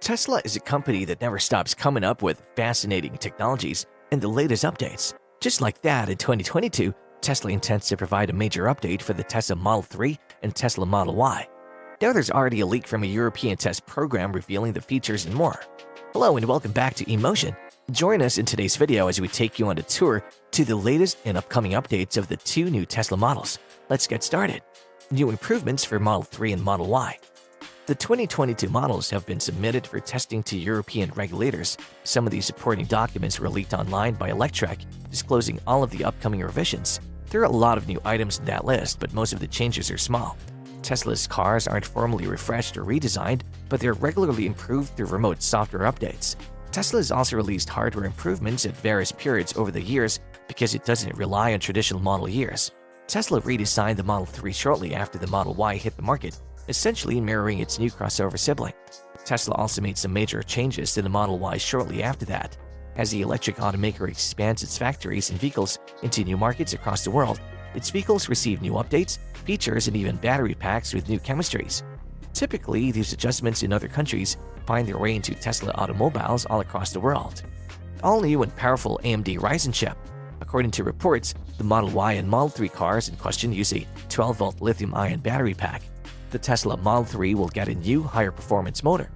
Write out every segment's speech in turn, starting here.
Tesla is a company that never stops coming up with fascinating technologies and the latest updates. Just like that, in 2022, Tesla intends to provide a major update for the Tesla Model 3 and Tesla Model Y. Now there's already a leak from a European test program revealing the features and more. Hello and welcome back to eMotion. Join us in today's video as we take you on a tour to the latest and upcoming updates of the two new Tesla models. Let's get started. New improvements for Model 3 and Model Y. The 2022 models have been submitted for testing to European regulators. Some of these supporting documents were leaked online by Electrek, disclosing all of the upcoming revisions. There are a lot of new items in that list, but most of the changes are small. Tesla's cars aren't formally refreshed or redesigned, but they're regularly improved through remote software updates. Tesla has also released hardware improvements at various periods over the years because it doesn't rely on traditional model years. Tesla redesigned the Model 3 shortly after the Model Y hit the market, essentially mirroring its new crossover sibling. Tesla also made some major changes to the Model Y shortly after that. As the electric automaker expands its factories and vehicles into new markets across the world, its vehicles receive new updates, features, and even battery packs with new chemistries. Typically, these adjustments in other countries find their way into Tesla automobiles all across the world. All new and powerful AMD Ryzen chip. According to reports, the Model Y and Model 3 cars in question use a 12-volt lithium-ion battery pack. The Tesla Model 3 will get a new, higher-performance motor.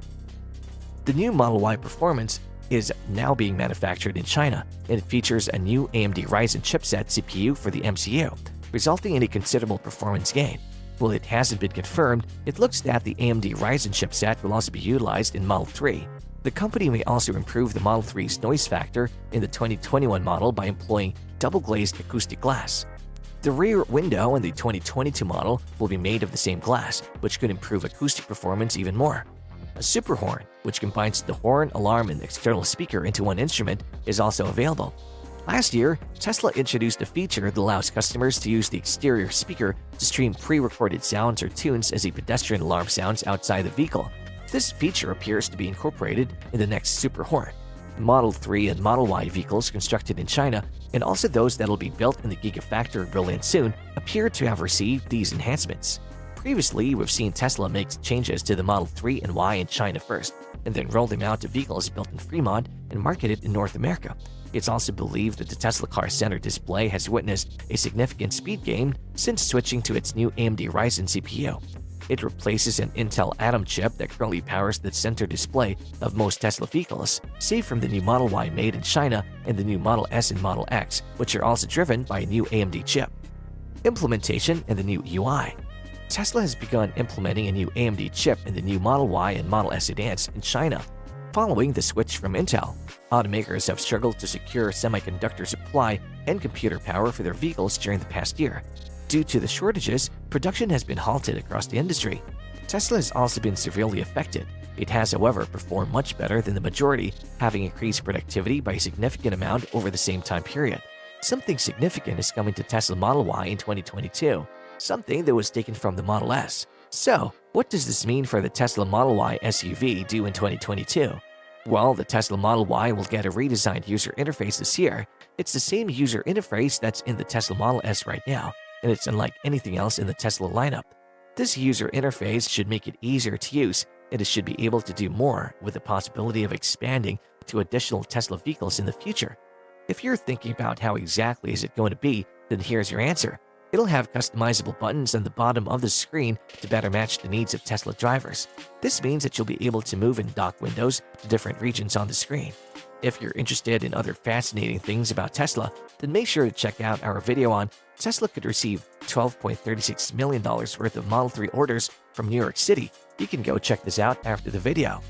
The new Model Y Performance is now being manufactured in China, and it features a new AMD Ryzen chipset CPU for the MCU, resulting in a considerable performance gain. While it hasn't been confirmed, it looks that the AMD Ryzen chipset will also be utilized in Model 3. The company may also improve the Model 3's noise factor in the 2021 model by employing double-glazed acoustic glass. The rear window in the 2022 model will be made of the same glass, which could improve acoustic performance even more. A super horn, which combines the horn, alarm, and external speaker into one instrument, is also available. Last year, Tesla introduced a feature that allows customers to use the exterior speaker to stream pre-recorded sounds or tunes as a pedestrian alarm sounds outside the vehicle. This feature appears to be incorporated in the next super horn. Model 3 and Model Y vehicles constructed in China, and also those that will be built in the Gigafactory Berlin soon, appear to have received these enhancements. Previously, we've seen Tesla make changes to the Model 3 and Y in China first, and then roll them out to vehicles built in Fremont and marketed in North America. It's also believed that the Tesla car center display has witnessed a significant speed gain since switching to its new AMD Ryzen CPU. It replaces an Intel Atom chip that currently powers the center display of most Tesla vehicles, save from the new Model Y made in China and the new Model S and Model X, which are also driven by a new AMD chip. Implementation and the new UI. Tesla has begun implementing a new AMD chip in the new Model Y and Model S sedans in China. Following the switch from Intel, automakers have struggled to secure semiconductor supply and computer power for their vehicles during the past year. Due to the shortages, production has been halted across the industry. Tesla has also been severely affected. It has, however, performed much better than the majority, having increased productivity by a significant amount over the same time period. Something significant is coming to Tesla Model Y in 2022, something that was taken from the Model S. So, what does this mean for the Tesla Model Y SUV due in 2022? Well, the Tesla Model Y will get a redesigned user interface this year. It's the same user interface that's in the Tesla Model S right now, and it's unlike anything else in the Tesla lineup. This user interface should make it easier to use, and it should be able to do more with the possibility of expanding to additional Tesla vehicles in the future. If you're thinking about how exactly is it going to be, then here's your answer. It'll have customizable buttons on the bottom of the screen to better match the needs of Tesla drivers. This means that you'll be able to move and dock windows to different regions on the screen. If you're interested in other fascinating things about Tesla, then make sure to check out our video on Tesla could receive $12.36 million worth of Model 3 orders from New York City. You can go check this out after the video.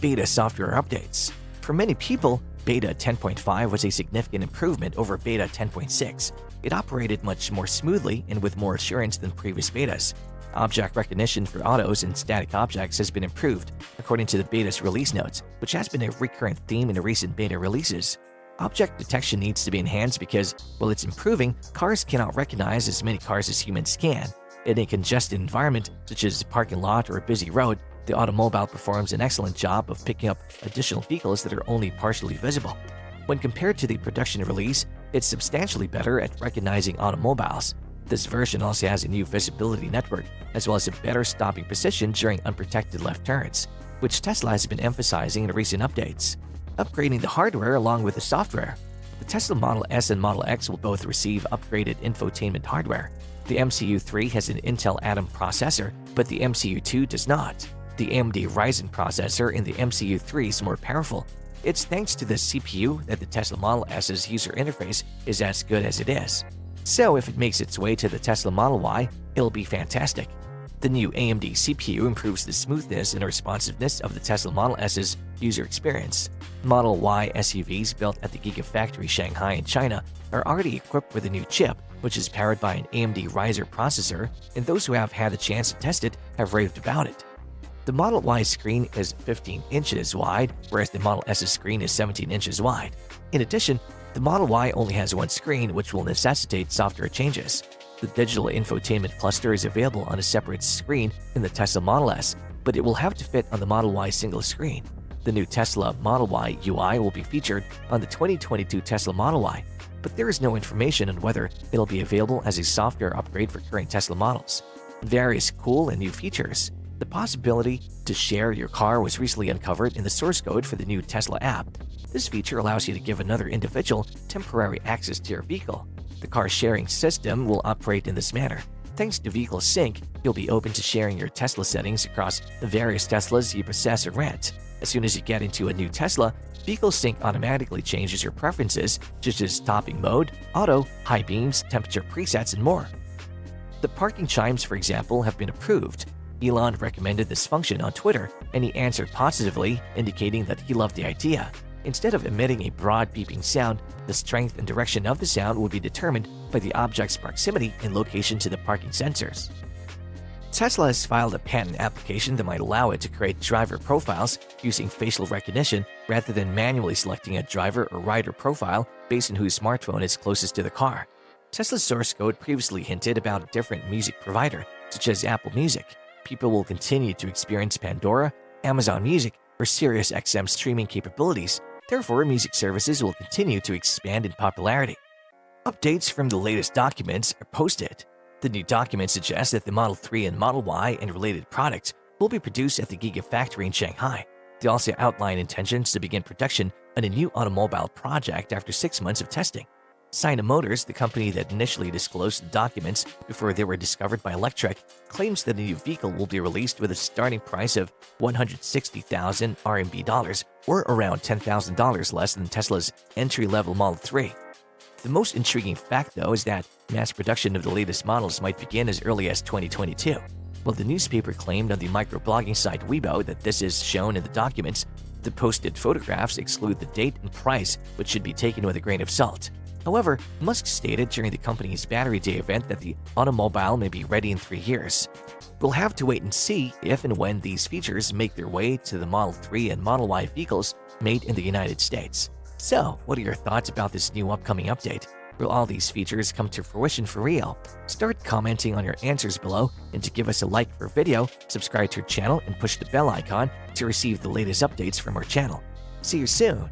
Beta software updates. For many people, Beta 10.5 was a significant improvement over Beta 10.6. It operated much more smoothly and with more assurance than previous betas. Object recognition for autos and static objects has been improved, according to the beta's release notes, which has been a recurrent theme in the recent beta releases. Object detection needs to be enhanced because, while it's improving, cars cannot recognize as many cars as humans can. In a congested environment, such as a parking lot or a busy road, the automobile performs an excellent job of picking up additional vehicles that are only partially visible. When compared to the production release, it's substantially better at recognizing automobiles. This version also has a new visibility network, as well as a better stopping position during unprotected left turns. which Tesla has been emphasizing in recent updates, upgrading the hardware along with the software. The Tesla Model S and Model X will both receive upgraded infotainment hardware. The MCU3 has an Intel Atom processor, but the MCU2 does not. The AMD Ryzen processor in the MCU3 is more powerful. It's thanks to the CPU that the Tesla Model S's user interface is as good as it is. So if it makes its way to the Tesla Model Y, it'll be fantastic. The new AMD CPU improves the smoothness and responsiveness of the Tesla Model S's user experience. Model Y SUVs built at the Gigafactory Shanghai in China are already equipped with a new chip, which is powered by an AMD Ryzen processor, and those who have had the chance to test it have raved about it. The Model Y screen is 15 inches wide, whereas the Model S's screen is 17 inches wide. In addition, the Model Y only has one screen, which will necessitate software changes. The digital infotainment cluster is available on a separate screen in the Tesla Model S, but it will have to fit on the Model Y single screen. The new Tesla Model Y UI will be featured on the 2022 Tesla Model Y, but there is no information on whether it'll be available as a software upgrade for current Tesla models. Various cool and new features. The possibility to share your car was recently uncovered in the source code for the new Tesla app. This feature allows you to give another individual temporary access to your vehicle. The car sharing system will operate in this manner. Thanks to Vehicle Sync, you'll be open to sharing your Tesla settings across the various Teslas you possess or rent. As soon as you get into a new Tesla, Vehicle Sync automatically changes your preferences, such as topping mode, auto, high beams, temperature presets, and more. The parking chimes, for example, have been approved. Elon recommended this function on Twitter, and he answered positively, indicating that he loved the idea. Instead of emitting a broad beeping sound, the strength and direction of the sound will be determined by the object's proximity and location to the parking sensors. Tesla has filed a patent application that might allow it to create driver profiles using facial recognition rather than manually selecting a driver or rider profile based on whose smartphone is closest to the car. Tesla's source code previously hinted about a different music provider, such as Apple Music. People will continue to experience Pandora, Amazon Music, or SiriusXM streaming capabilities. Therefore, music services will continue to expand in popularity. Updates from the latest documents are posted. The new documents suggest that the Model 3 and Model Y and related products will be produced at the Gigafactory in Shanghai. They also outline intentions to begin production on a new automobile project after 6 months of testing. Sina Motors, the company that initially disclosed the documents before they were discovered by Electrek, claims that the new vehicle will be released with a starting price of 160,000 RMB dollars, or around $10,000 less than Tesla's entry-level Model 3. The most intriguing fact, though, is that mass production of the latest models might begin as early as 2022. While the newspaper claimed on the microblogging site Weibo that this is shown in the documents, the posted photographs exclude the date and price, which should be taken with a grain of salt. However, Musk stated during the company's Battery Day event that the automobile may be ready in 3 years. We'll have to wait and see if and when these features make their way to the Model 3 and Model Y vehicles made in the United States. So, what are your thoughts about this new upcoming update? Will all these features come to fruition for real? Start commenting on your answers below, and to give us a like for video, subscribe to our channel and push the bell icon to receive the latest updates from our channel. See you soon!